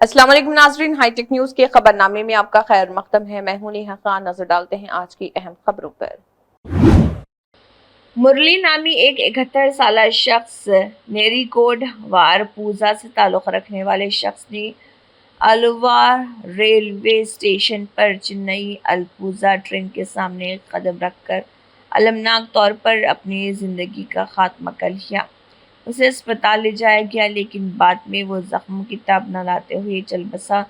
अस्सलाम वालेकुम नाज़रीन, हाईटेक न्यूज़ के खबरनामे में आपका खैर मक़दम है। मैं हूं नेहा खान। नजर डालते हैं आज की अहम खबरों पर। मुरली नामी एक 71 साल शख्स नेरीकोड वारपूजा से ताल्लुक़ रखने वाले शख्स ने अलवार रेलवे स्टेशन पर चेन्नई अलपुजा ट्रेन के सामने कदम रखकर अलमनाक तौर पर अपनी ज़िंदगी का खात्मा कर लिया। उसे अस्पताल ले जाया गया, लेकिन बाद में वो जख्मों की तब न लाते हुए चल बसा।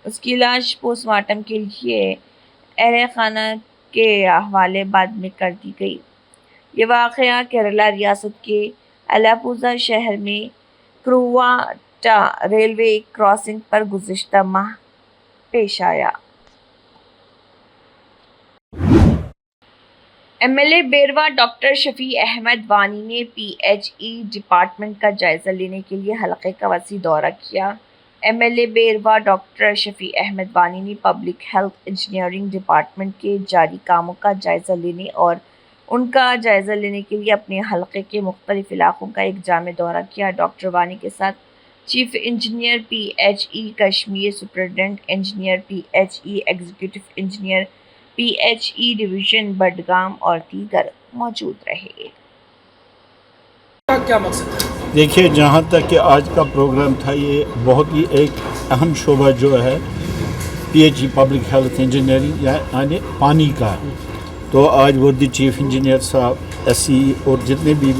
उसकी लाश पोस्टमार्टम के लिए अहले खाना के हवाले बाद में कर दी गई। ये वाक़या केरला रियासत के अलापुज़ा शहर में क्रुवाटा रेलवे क्रॉसिंग पर गुज़िश्ता माह पेश आया। एमएलए बेरवा डॉक्टर शफी अहमद वानी ने पीएचई डिपार्टमेंट का जायज़ा लेने के लिए हलक़े का वसी दौरा किया। एमएलए बेरवा डॉक्टर शफी अहमद वानी ने पब्लिक हेल्थ इंजीनियरिंग डिपार्टमेंट के जारी कामों का जायज़ा लेने और उनका जायज़ा लेने के लिए अपने हलक़े के मुख्तलिफ इलाक़ों का एक जामे दौरा किया। डॉक्टर वानी के साथ chief engineer PHE Kashmir, superintendent engineer PHE, executive engineer PHE division Budgam और दीगर मौजूद रहे। क्या मकसद है? देखिए, जहाँ तक कि आज का प्रोग्राम था, ये बहुत ही एक अहम शोबा जो है पीएचई पब्लिक हेल्थ इंजीनियरिंग यानी पानी का। तो आज वर्दी चीफ इंजीनियर साहब, एसई और जितने भी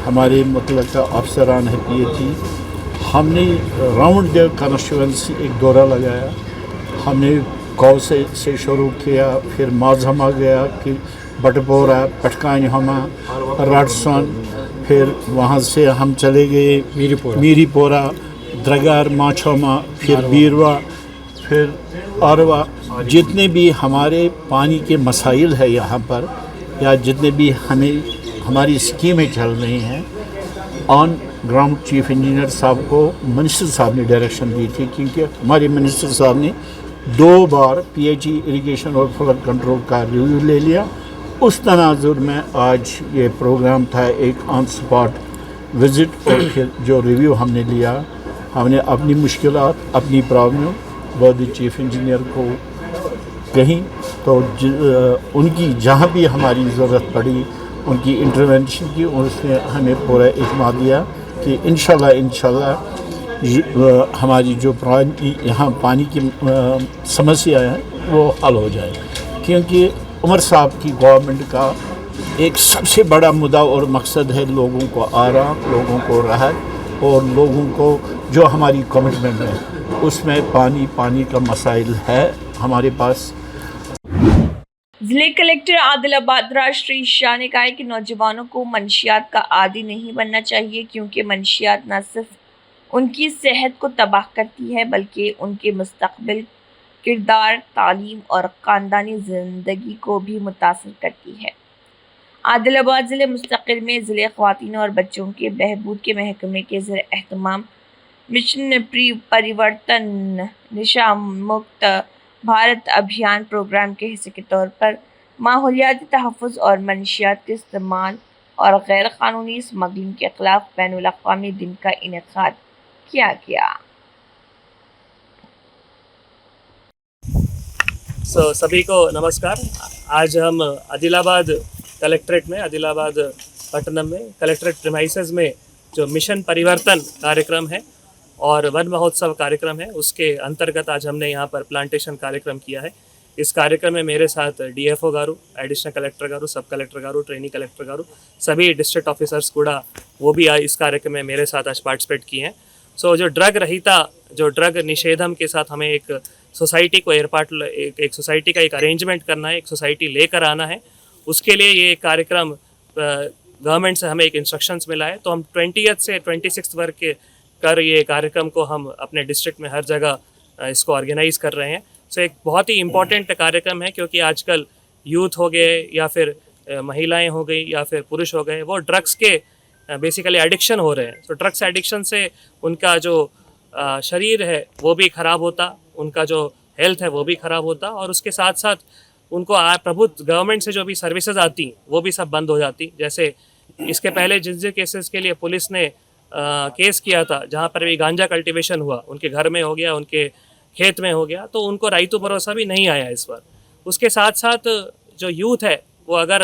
हमारे मुतल्लिका अफसरान हैं पीएचई, हमने राउंड द कॉन्स्टिट्यूंसी एक दौरा लगाया। हमने कौ से शुरू किया, फिर माजहमा गया, फिर बटपोरा, पटकानिहमा, राडसन, फिर वहाँ से हम चले गए मीरीपोरा, द्रगार, माछोमा, फिर बीरवा, फिर अरवा। जितने भी हमारे पानी के मसाइल है यहाँ पर, या जितने भी हमारी स्कीमें चल रही हैं, ऑन ग्राउंड चीफ इंजीनियर साहब को मिनिस्टर साहब ने डायरेक्शन दी थी, क्योंकि हमारे मिनिस्टर साहब ने 2 बार पीएचई इरिगेशन और फ्लड कंट्रोल का रिव्यू ले लिया। उस तनाजुर में आज ये प्रोग्राम था, एक ऑन स्पॉट विज़िट, और फिर जो रिव्यू हमने लिया, हमने अपनी मुश्किलात, अपनी प्रॉब्लम वर्दी चीफ इंजीनियर को कहीं, तो उनकी जहाँ भी हमारी ज़रूरत पड़ी उनकी इंटरवेंशन की, और उसने हमें पूरा इत्मीनान दिया कि इंशाल्लाह हमारी जो यहाँ पानी की समस्या है वो हल हो जाए। क्योंकि उमर साहब की गवर्नमेंट का एक सबसे बड़ा मुद्दा और मकसद है लोगों को आराम, लोगों को राहत, और लोगों को जो हमारी कमिटमेंट है उसमें पानी का मसाइल है हमारे पास। जिले कलेक्टर आदिलाबाद राष्ट्रीय शाह ने कहा है कि नौजवानों को मंशियात का आदी नहीं बनना चाहिए, क्योंकि मंशियात न सिर्फ उनकी सेहत को तबाह करती है बल्कि उनके मुस्तकबिल, किरदार, तालीम और ख़ानदानी ज़िंदगी को भी मुतासर करती है। आदिलाबाद ज़िले मुस्तक़िल में ज़िले ख़वातीन और बच्चों के बहबूद के महकमे के ज़ेर एहतमाम मिशन परिवर्तन नशा मुक्त भारत अभियान प्रोग्राम के हिस्से के तौर पर माहौलियाती तहफ़्फ़ुज़ और मंशियात के इस्तेमाल और गैर क़ानूनी स्मगलिंग के ख़िलाफ़ बैनुल अक़वामी दिन का इनेक़ाद किया गया। सभी को नमस्कार। आज हम आदिलाबाद कलेक्ट्रेट में, आदिलाबाद पट्टनम में कलेक्ट्रेट प्रीमाइसेस में जो मिशन परिवर्तन कार्यक्रम है और वन महोत्सव कार्यक्रम है, उसके अंतर्गत आज हमने यहाँ पर प्लांटेशन कार्यक्रम किया है। इस कार्यक्रम में मेरे साथ डीएफओ गारू, एडिशनल कलेक्टर गारू, सब कलेक्टर गारू, ट्रेनी कलेक्टर गारू, सभी डिस्ट्रिक्ट ऑफिसर्स కూడా वो भी इस कार्यक्रम में मेरे साथ आज पार्टिसिपेट किए हैं। जो ड्रग निषेधम के साथ हमें एक सोसाइटी को एक सोसाइटी का एक अरेंजमेंट करना है, एक सोसाइटी लेकर आना है। उसके लिए ये कार्यक्रम गवर्नमेंट से हमें एक इंस्ट्रक्शंस मिला है, तो हम 20th से 26th वर्ग कर ये कार्यक्रम को हम अपने डिस्ट्रिक्ट में हर जगह इसको ऑर्गेनाइज़ कर रहे हैं। एक बहुत ही इम्पॉर्टेंट कार्यक्रम है, क्योंकि आजकल यूथ हो गए या फिर महिलाएं हो गई या फिर पुरुष हो गए, वो ड्रग्स के बेसिकली एडिक्शन हो रहे हैं। तो ड्रग्स एडिक्शन से उनका जो शरीर है वो भी ख़राब होता, उनका जो हेल्थ है वो भी ख़राब होता, और उसके साथ साथ उनको प्रभुत्व गवर्नमेंट से जो भी सर्विसेज आती वो भी सब बंद हो जाती। जैसे इसके पहले जिन केसेस के लिए पुलिस ने केस किया था, जहाँ पर भी गांजा कल्टीवेशन हुआ, उनके घर में हो गया, उनके खेत में हो गया, तो उनको राइतु भरोसा भी नहीं आया इस बार। उसके साथ साथ जो यूथ है वो अगर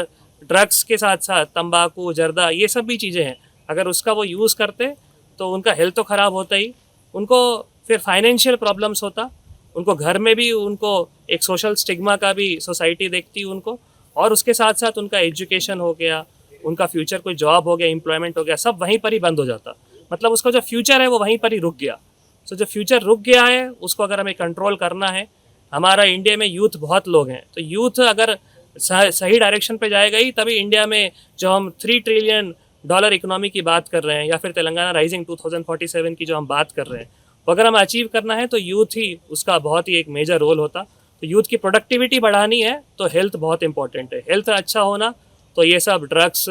ड्रग्स के साथ साथ तंबाकू, जर्दा, ये सब भी चीज़ें हैं, अगर उसका वो यूज़ करते तो उनका हेल्थ तो ख़राब होता ही, उनको फिर फाइनेंशियल प्रॉब्लम्स होता, उनको घर में भी उनको एक सोशल स्टिग्मा का भी सोसाइटी देखती उनको, और उसके साथ साथ उनका एजुकेशन हो गया, उनका फ्यूचर कोई जॉब हो गया, एम्प्लॉयमेंट हो गया, सब वहीं पर ही बंद हो जाता। मतलब उसका जो फ्यूचर है वो वहीं पर ही रुक गया। सो जो फ्यूचर रुक गया है उसको अगर हमें कंट्रोल करना है, हमारा इंडिया में यूथ बहुत लोग हैं, तो यूथ अगर सही डायरेक्शन पे जाएगा ही तभी इंडिया में जो हम $3 ट्रिलियन इकोनॉमी की बात कर रहे हैं, या फिर तेलंगाना राइजिंग 2047 की जो हम बात कर रहे हैं, वो अगर हम अचीव करना है तो यूथ ही उसका बहुत ही एक मेजर रोल होता। तो यूथ की प्रोडक्टिविटी बढ़ानी है तो हेल्थ बहुत इंपॉर्टेंट है। हेल्थ अच्छा होना तो ये सब ड्रग्स,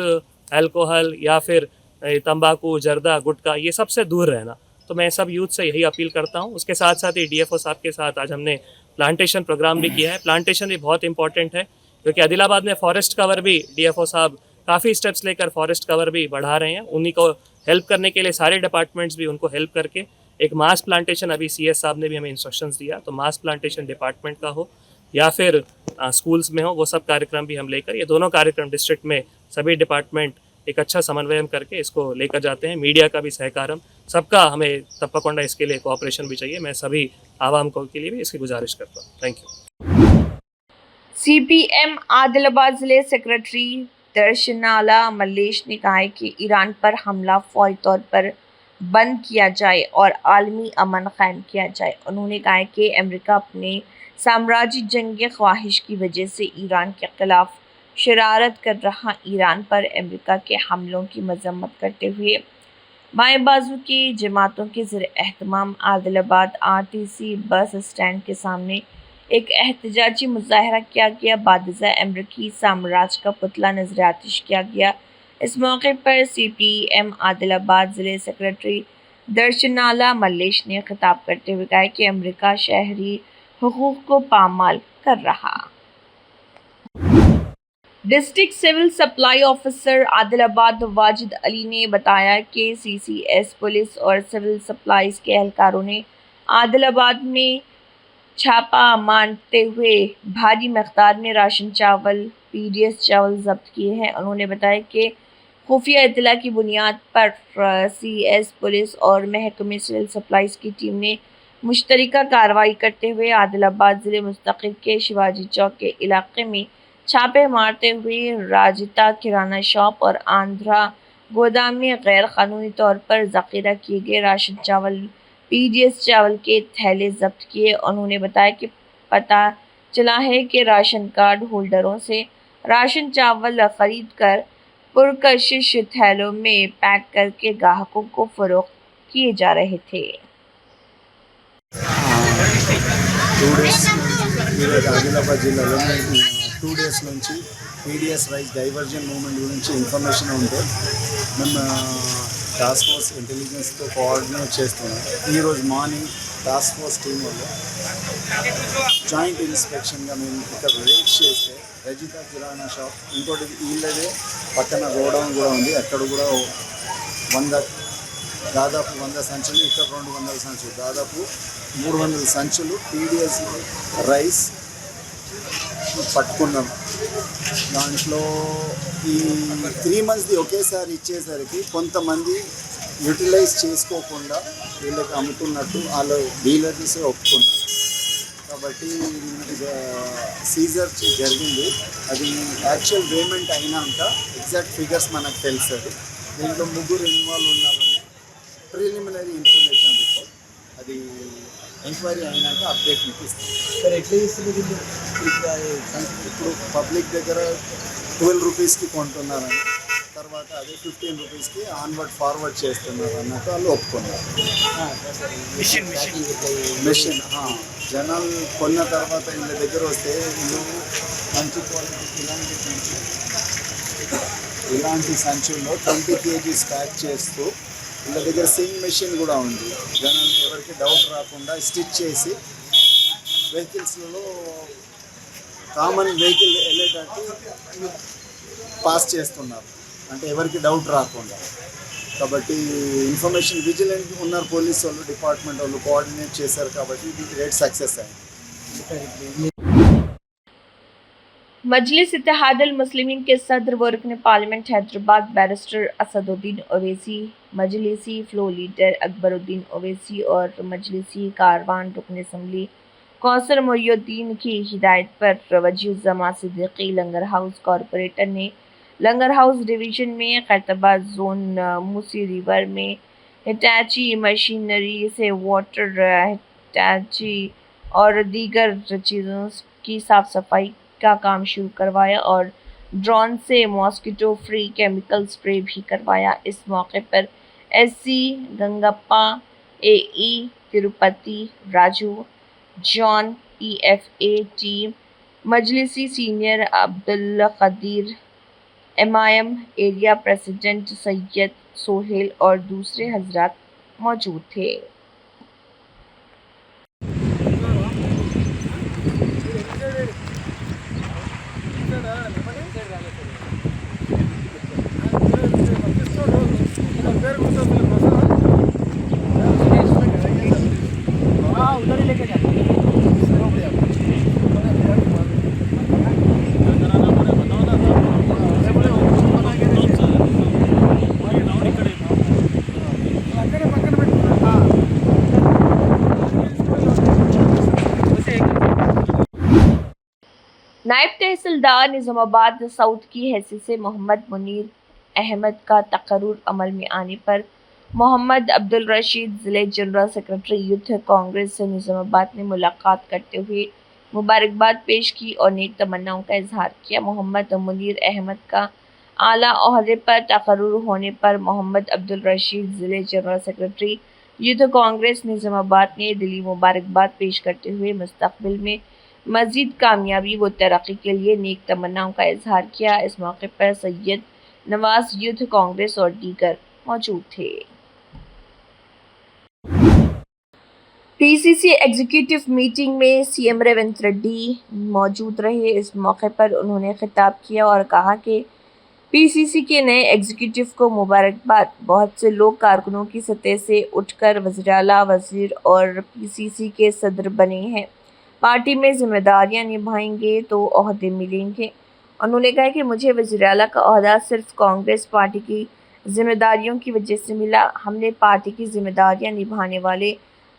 अल्कोहल या फिर तंबाकू, जर्दा, गुटखा, ये सब से दूर रहना। तो मैं सब यूथ से यही अपील करता हूँ। उसके साथ साथ ही DFO साहब के साथ आज हमने प्लांटेशन प्रोग्राम भी किया है। प्लांटेशन भी बहुत इंपॉर्टेंट है क्योंकि आदिलाबाद में फॉरेस्ट कवर भी DFO साहब काफ़ी स्टेप्स लेकर फॉरेस्ट कवर भी बढ़ा रहे हैं। उन्हीं को हेल्प करने के लिए सारे डिपार्टमेंट्स भी उनको हेल्प करके एक मास प्लांटेशन, अभी CS साहब ने भी हमें इंस्ट्रक्शंस दिया, तो मास प्लांटेशन डिपार्टमेंट का हो या फिर स्कूल्स में हो, वो सब कार्यक्रम भी हम लेकर, ये दोनों कार्यक्रम डिस्ट्रिक्ट में सभी डिपार्टमेंट एक अच्छा समन्वय करके इसको लेकर जाते हैं। मीडिया का भी सहकारम, सबका हमें तप्पकोंडा इसके लिए कोऑपरेशन भी चाहिए। मैं सभी आवाम को के लिए भी इसकी गुजारिश करता हूँ। Thank you. CPM आदिलाबाद जिले सेक्रेटरी दर्शनाला मल्लेश ने कहा है कि ईरान पर हमला फौरी तौर पर बंद किया जाए और आलमी अमन कायम किया जाए। उन्होंने कहा है कि अमेरिका अपने साम्राज्य जंगी ख्वाहिश की वजह से ईरान के खिलाफ शरारत कर रहा। ईरान पर अमेरिका के हमलों की मजम्मत करते हुए बाएं बाजू की जमातों के ज़ेर एहतमाम आदिलाबाद RTC बस स्टैंड के सामने एक एहतजाजी मुजाहरा किया गया। बादशाह अमरीकी साम्राज्य का पुतला नजर आतिश किया गया। इस मौके पर CPM आदिलाबाद ज़िले सेक्रेटरी दर्शनाला मल्लेश ने खिताब करते हुए कहा कि अमेरिका शहरी हुकूक को पामाल कर रहा। District civil supply officer Adilabad Wajid Ali ने बताया कि CCS पुलिस और सिविल सप्लाईज के एहलकारों ने आदिलाबाद में छापा मारते हुए भारी मकदार में राशन चावल, PDS चावल जब्त किए हैं। उन्होंने बताया कि खुफिया इत्तला की बुनियाद पर CS पुलिस और महकमे सिविल सप्लाईज की टीम ने मुश्तरका कार्रवाई करते हुए आदिलाबाद ज़िले मुस्तकिल के शिवाजी चौक के इलाके में छापे मारते हुए राजिता किराना शॉप और आंध्रा गोदाम में गैर कानूनी तौर पर ज़ख़ीरा किए गए राशन चावल, PDS चावल के थैले जब्त किए। उन्होंने बताया कि पता चला है कि राशन कार्ड होल्डरों से राशन चावल खरीद कर पुरकशिश थैलों में पैक करके ग्राहकों को फरोख्त किए जा रहे थे। 2 డేస్ ఈరోజు ఆదిలాబాద్ జిల్లాలో 2 డేస్ నుంచి PDS రైస్ డైవర్జన్ మూవ్మెంట్ గురించి ఇన్ఫర్మేషన్ ఉంటే మేము టాస్క్ ఫోర్స్ ఇంటెలిజెన్స్తో కోఆర్డినేట్ చేస్తున్నాం. ఈరోజు మార్నింగ్ టాస్క్ ఫోర్స్ టీం వాళ్ళు జాయింట్ ఇన్స్పెక్షన్గా మేము ఇక్కడ రేట్ చేస్తే రజిత కిరాణా షాప్, ఇంకోటి వీళ్ళదే పక్కన గోడౌన్ కూడా ఉంది, అక్కడ కూడా దాదాపు 100 సంచులు, ఇక్కడ 200 సంచులు, దాదాపు 300 సంచులు PDS రైస్ పట్టుకున్నాం. దాంట్లో ఈ 3 మంత్స్ది ఒకేసారి ఇచ్చేసరికి కొంతమంది యూటిలైజ్ చేసుకోకుండా వీళ్ళకి అమ్ముతున్నట్టు వాళ్ళు డీలర్స్ ఒప్పుకున్నారు. కాబట్టి సీజర్ జరిగింది. అది యాక్చువల్ పేమెంట్ అయినాక ఎగ్జాక్ట్ ఫిగర్స్ మనకు తెలుస్తుంది. దీంట్లో 3 ఇన్వాల్వ్ ఉన్నారని ప్రిలిమినరీ ఇన్ఫర్మేషన్ రిపోర్ట్, అది ఎంక్వైరీ అయినాక అప్డేట్ మీకు ఇస్తాం. సార్ ఎట్లా ఇస్తుంది? ఇప్పుడు పబ్లిక్ దగ్గర 12 రూపీస్కి కొంటున్నారని, తర్వాత అదే 15 రూపీస్కి ఆన్వర్డ్ ఫార్వర్డ్ చేస్తున్నారు అన్నట్టు వాళ్ళు ఒప్పుకున్నారు. మిషన్ జనాలు కొన్న తర్వాత వీళ్ళ దగ్గర వస్తే వీళ్ళు మంచి క్వాలిటీ ఇలాంటి సంచుల్లో 20 kgs ప్యాక్ చేస్తూ వీళ్ళ దగ్గర సింగ్ మెషిన్ కూడా ఉంది. జనాలు ఎవరికి డౌట్ రాకుండా స్టిచ్ చేసి వెహికల్స్లలో కామన్ వెహికల్ వెళ్ళేటట్టు పాస్ చేస్తున్నారు, అంటే ఎవరికి డౌట్ రాకుండా. కాబట్టి ఇన్ఫర్మేషన్ విజిలెంట్ ఉన్నారు పోలీస్ వాళ్ళు, డిపార్ట్మెంట్ వాళ్ళు కోఆర్డినేట్ చేశారు కాబట్టి ఇది గ్రేట్ సక్సెస్ అయింది. मजलिस इत्तेहादुल मुस्लिमीन के सदर व रुकन पार्लियामेंट हैदराबाद बैरिस्टर असदुद्दीन ओवैसी, मजलिसी फ्लो लीडर अकबरुद्दीन ओवैसी और मजलिसी कारवान रुकन असम्बली कौसर मोइनुद्दीन की हिदायत पर वजीर जमा सिद्दीकी लंगर हाउस कॉरपोरेटर ने लंगर हाउस डिवीजन में खैरताबाद जोन मूसी रिवर में हिटैची मशीनरी से वाटर हिटैची और दीगर चीज़ों की साफ सफाई का काम शुरू करवाया और ड्रोन से मॉस्किटो फ्री केमिकल स्प्रे भी करवाया। इस मौके पर SC Gangappa, AE Tirupati Raju, John, PFA team, मजलिसी senior Abdul Qadeer, MIM area president Syed Sohail और दूसरे हजरात मौजूद थे। नायब तहसीलदार निज़ामाबाद साउथ की हैसियत से मोहम्मद मुनीर अहमद का तकर्रुर अमल में आने पर मोहम्मद अब्दुल रशीद ज़िले जनरल सेक्रेटरी यूथ कांग्रेस से निज़ामाबाद में मुलाकात करते हुए मुबारकबाद पेश की और नेक तमन्नाओं का इजहार किया। मोहम्मद मुनीर अहमद का आला ओहदे पर तकर्रुर होने पर मोहम्मद अब्दुल रशीद ज़िले general secretary youth Congress Nizamabad ने दिली मुबारकबाद पेश करते हुए मुस्तकबिल में मज़ीद कामयाबी व तरक्की के लिए नेक तमन्नाओं का इजहार किया। इस मौके पर सैयद नवाज यूथ कांग्रेस और दीगर मौजूद थे। पीसीसी एग्जीक्यूटिव मीटिंग में सीएम रेवंत रेड्डी मौजूद रहे। इस मौके पर उन्होंने खिताब किया और कहा कि पीसीसी के नए एग्जीक्यूटिव को मुबारकबाद। बहुत से लोग कारकुनों की सतह से उठकर वज़ीर-ए-आला, वज़ीर और पीसीसी के सदर बने हैं। पार्टी में जिम्मेदारियां निभाएंगे तो ओहदे मिलेंगे। उन्होंने कहा कि मुझे वज़ीर-ए-आला का ओहदा सिर्फ कांग्रेस पार्टी की जिम्मेदारियों की वजह से मिला। हमने पार्टी की जिम्मेदारियां निभाने वाले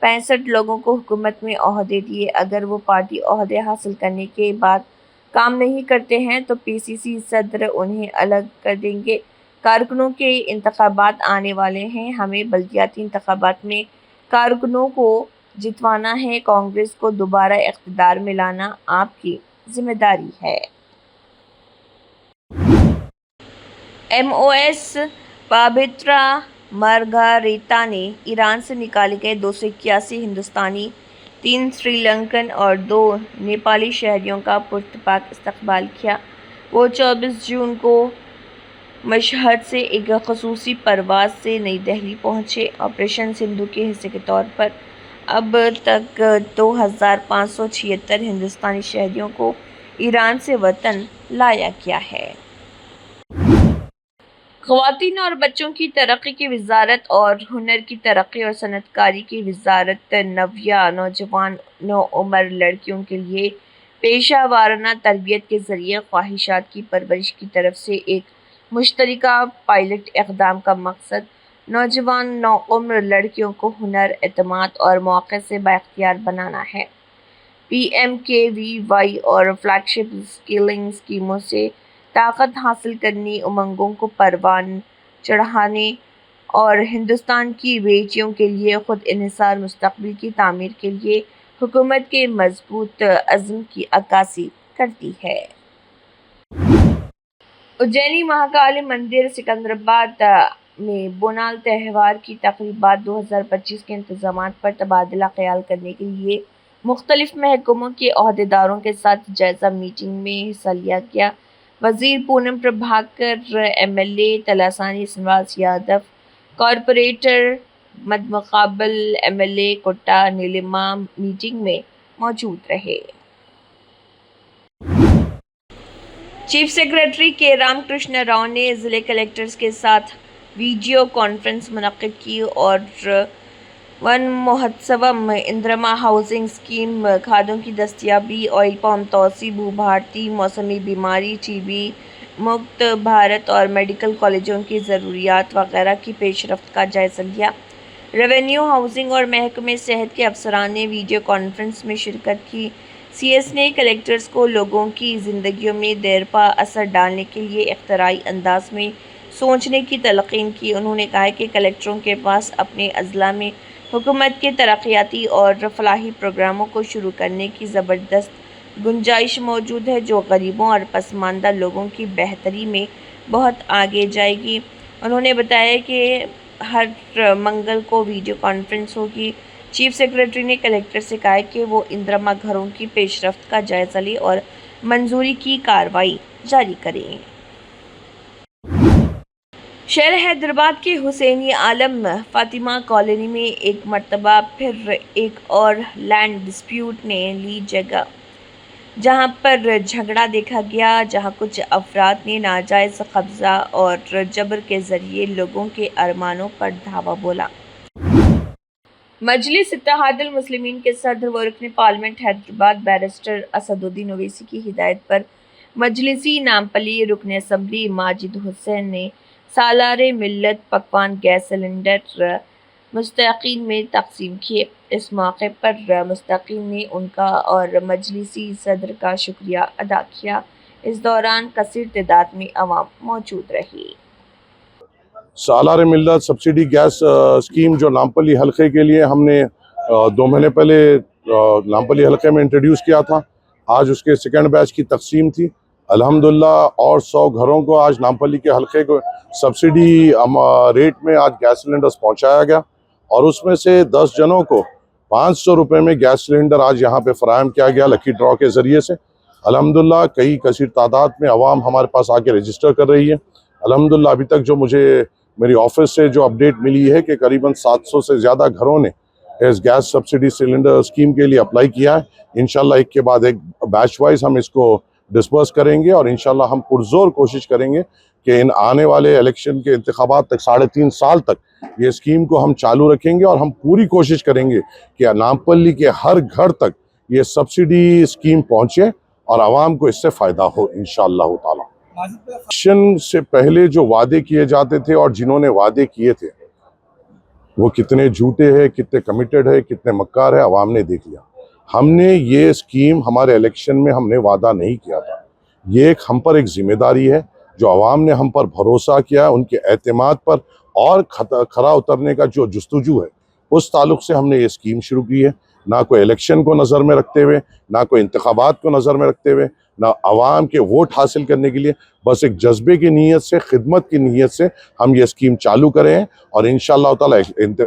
65 लोगों को हुकूमत में ओहदे दिए। अगर वो पार्टी ओहदे हासिल करने के बाद काम नहीं करते हैं तो पीसीसी सदर उन्हें अलग कर देंगे। कारकुनों के इंतखाबात आने वाले हैं। हमें बल्दियाती इंतखाबात में कारकुनों को जितवाना है। कांग्रेस को दोबारा इख्तिदार में लाना आपकी जिम्मेदारी है। एमओएस पाबित्रा मार्गारेता ने ईरान से निकाले गए 281 हिंदुस्तानी, 3 श्रीलंकन और 2 नेपाली शहरियों का पुरतपाक इस्तकबाल किया। वो 24 जून को मशहद से एक खसूसी परवाज़ से नई दिल्ली पहुँचे। ऑपरेशन सिंधु के हिस्से के तौर पर अब तक 2576 हिंदुस्तानी शहरियों को ईरान से वतन लाया गया है। ख़वातीन और बच्चों की तरक्की की वजारत और हुनर की तरक्की और सनअतकारी की वजारत नव्या नौजवान नौउम्र लड़कियों के लिए पेशा वाराना तरबियत के ज़रिए ख्वाहिशात की परवरिश की तरफ से एक मुश्तरका पायलट इक़दाम का मकसद नौजवान नौउम्र लड़कियों को हुनर, एतमाद और मौक़े से बाइख्तियार बनाना है। PMKVY और फ्लैगशिप स्किलिंग स्कीमों से ताकत हासिल करनी, उमंगों को परवान चढ़ाने और हिंदुस्तान की बेटियों के लिए खुद इन्हिसार मुस्तक़बिल की तामीर के लिए हुकूमत के मजबूत अज़्म की अक्कासी करती है। उज्जैनी महाकाली मंदिर सिकंदराबाद में बोनाल त्यौहार की तक़रीबात 2025 के इंतज़ामात पर तबादला ख्याल करने के लिए मुख्तलिफ महकमों के अहदेदारों के साथ जायज़ा मीटिंग में हिस्सा लिया गया। वज़ीर पूनम प्रभाकर, MLA तलासानी श्रीनिवास यादव, कॉरपोरेटर मदमुकाबल MLA कोटा नीलिमा मीटिंग में मौजूद रहे। चीफ सेक्रेटरी के रामकृष्ण राव ने ज़िले कलेक्टर्स के साथ ویڈیو کانفرنس منعقد کی اور ون مہوتسوم اندرما ہاؤسنگ اسکیم، کھادوں کی دستیابی، آئل پام توسیع، بھو بھارتی، موسمی بیماری، ٹی بی مکت بھارت اور میڈیکل کالجوں کی ضروریات وغیرہ کی پیش رفت کا جائزہ لیا۔ ریونیو، ہاؤسنگ اور محکمہ صحت کے افسران نے ویڈیو کانفرنس میں شرکت کی۔ سی ایس نے کلکٹرز کو لوگوں کی زندگیوں میں دیرپا اثر ڈالنے کے لیے اختراعی انداز میں سوچنے کی تلقین کی۔ انہوں نے کہا کہ کلکٹروں کے پاس اپنے اضلاع میں حکومت کے ترقیاتی اور فلاحی پروگراموں کو شروع کرنے کی زبردست گنجائش موجود ہے، جو غریبوں اور پسماندہ لوگوں کی بہتری میں بہت آگے جائے گی۔ انہوں نے بتایا کہ ہر منگل کو ویڈیو کانفرنس ہوگی۔ چیف سیکرٹری نے کلکٹر سے کہا کہ وہ اندرما گھروں کی پیش رفت کا جائزہ لیں اور منظوری کی کارروائی جاری کریں۔ شہر حیدرآباد کے حسینی عالم فاطمہ کالونی میں ایک مرتبہ پھر ایک اور لینڈ ڈسپیوٹ نے لی جگہ، جہاں پر جھگڑا دیکھا گیا، جہاں کچھ افراد نے ناجائز قبضہ اور جبر کے ذریعے لوگوں کے ارمانوں پر دھاوا بولا۔ مجلس اتحاد المسلمین کے صدر و رکن پارلیمنٹ حیدرآباد بیرسٹر اسد الدین اویسی کی ہدایت پر مجلسی نامپلی رکن اسمبلی ماجد حسین نے سالار ملت پکوان گیس سلنڈر مستحقین میں تقسیم کیے۔ اس موقع پر مستحقین نے ان کا اور مجلسی صدر کا شکریہ ادا کیا۔ اس دوران کثیر تعداد میں عوام موجود رہی۔ سالار ملت سبسڈی گیس اسکیم جو نامپلی حلقے کے لیے ہم نے 2 مہینے پہلے نامپلی حلقے میں انٹروڈیوس کیا تھا، آج اس کے سیکنڈ بیچ کی تقسیم تھی۔ الحمدللہ اور 100 گھروں کو آج نامپلی کے حلقے کو سبسڈی ریٹ میں آج گیس سلنڈرز پہنچایا گیا، اور اس میں سے 10 جنوں کو 500 روپے میں گیس سلنڈر آج یہاں پہ فراہم کیا گیا لکی ڈرا کے ذریعے سے۔ الحمدللہ کئی کثیر تعداد میں عوام ہمارے پاس آ کے رجسٹر کر رہی ہے۔ الحمدللہ ابھی تک جو مجھے میری آفس سے جو اپڈیٹ ملی ہے کہ قریباً 700 سے زیادہ گھروں نے اس گیس سبسڈی سلنڈر اسکیم کے لیے اپلائی کیا ہے۔ انشاءاللہ ایک کے بعد ایک بیچ وائز ہم اس کو ڈسپرس کریں گے، اور انشاءاللہ ہم پرزور کوشش کریں گے کہ ان آنے والے الیکشن کے انتخابات تک 3.5 سال تک یہ اسکیم کو ہم چالو رکھیں گے، اور ہم پوری کوشش کریں گے کہ نامپلی کے ہر گھر تک یہ سبسڈی اسکیم پہنچے اور عوام کو اس سے فائدہ ہو انشاءاللہ تعالی۔ الیکشن سے پہلے جو وعدے کیے جاتے تھے اور جنہوں نے وعدے کیے تھے وہ کتنے جھوٹے ہیں، کتنے کمیٹڈ ہے، کتنے مکار ہے، عوام نے دیکھ لیا۔ ہم نے یہ اسکیم ہمارے الیکشن میں ہم نے وعدہ نہیں کیا تھا، یہ ہم پر ایک ذمہ داری ہے جو عوام نے ہم پر بھروسہ کیا، ان کے اعتماد پر اور کھرا اترنے کا جو جستجو ہے، اس تعلق سے ہم نے یہ اسکیم شروع کی ہے۔ نہ کوئی الیکشن کو نظر میں رکھتے ہوئے، نہ کوئی انتخابات کو نظر میں رکھتے ہوئے، نہ عوام کے ووٹ حاصل کرنے کے لیے، بس ایک جذبے کی نیت سے، خدمت کی نیت سے ہم یہ اسکیم چالو کرے ہیں، اور انشاءاللہ تعالی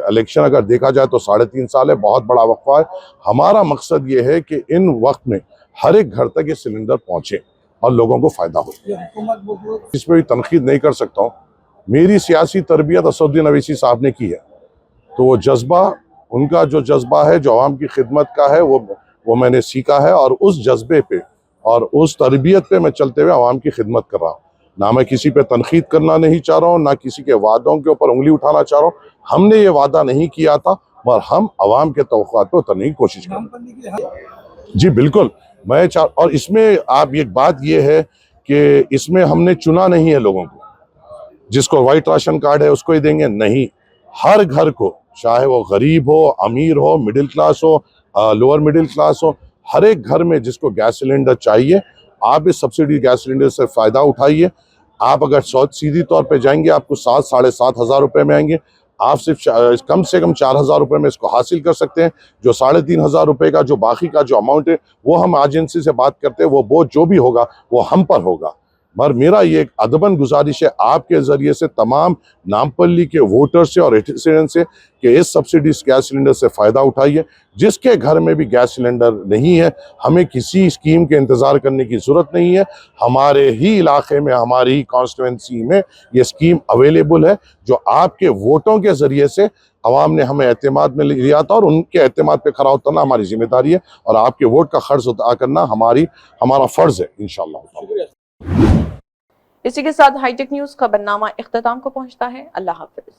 الیکشن اگر دیکھا جائے تو 3.5 سال ہے، بہت بڑا وقفہ ہے۔ ہمارا مقصد یہ ہے کہ ان وقت میں ہر ایک گھر تک یہ سلنڈر پہنچے اور لوگوں کو فائدہ ہو۔ اس میں بھی تنقید نہیں کر سکتا ہوں، میری سیاسی تربیت اسد الدین اویسی صاحب نے کی ہے، تو وہ جذبہ، ان کا جو جذبہ ہے جو عوام کی خدمت کا ہے، وہ میں نے سیکھا ہے، اور اس جذبے پہ اور اس تربیت پہ میں چلتے ہوئے عوام کی خدمت کر رہا ہوں۔ نہ میں کسی پہ تنقید کرنا نہیں چاہ رہا ہوں، نہ کسی کے وعدوں کے اوپر انگلی اٹھانا چاہ رہا ہوں۔ ہم نے یہ وعدہ نہیں کیا تھا، مگر ہم عوام کے توقعات پہ اترنے کی کوشش کر رہے ہیں۔ جی بالکل، اور اس میں آپ ایک بات یہ ہے کہ اس میں ہم نے چنا نہیں ہے لوگوں کو، جس کو وائٹ راشن کارڈ ہے اس کو ہی دیں گے، نہیں، ہر گھر کو، چاہے وہ غریب ہو، امیر ہو، مڈل کلاس ہو، لوور مڈل کلاس ہو، ہر ایک گھر میں جس کو گیس سلنڈر چاہیے، آپ اس سبسڈی گیس سلنڈر سے فائدہ اٹھائیے۔ آپ اگر سیدھی طور پہ جائیں گے آپ کو 7,000 سے 7,500 روپے میں آئیں گے، آپ صرف کم سے کم 4,000 روپے میں اس کو حاصل کر سکتے ہیں۔ جو 3,500 روپے کا جو باقی کا جو اماؤنٹ ہے وہ ہم ایجنسی سے بات کرتے ہیں، وہ بوجھ جو بھی ہوگا وہ ہم پر ہوگا۔ مگر میرا یہ ایک ادباً گزارش ہے آپ کے ذریعے سے تمام نامپلی کے ووٹر سے اور ریزیڈنٹ سے کہ اس سبسڈی گیس سلنڈر سے فائدہ اٹھائیے۔ جس کے گھر میں بھی گیس سلنڈر نہیں ہے، ہمیں کسی اسکیم کے انتظار کرنے کی ضرورت نہیں ہے، ہمارے ہی علاقے میں، ہماری ہی کانسٹیٹوئنسی میں یہ اسکیم اویلیبل ہے، جو آپ کے ووٹوں کے ذریعے سے عوام نے ہمیں اعتماد میں لیا تھا، اور ان کے اعتماد پہ کھرا اترنا ہماری ذمہ داری ہے، اور آپ کے ووٹ کا قرض ادا کرنا ہمارا فرض ہے انشاءاللہ۔ इसी के साथ हाईटेक न्यूज खबरनामा इख्तिताम को पहुंचता है। अल्लाह हाफिज।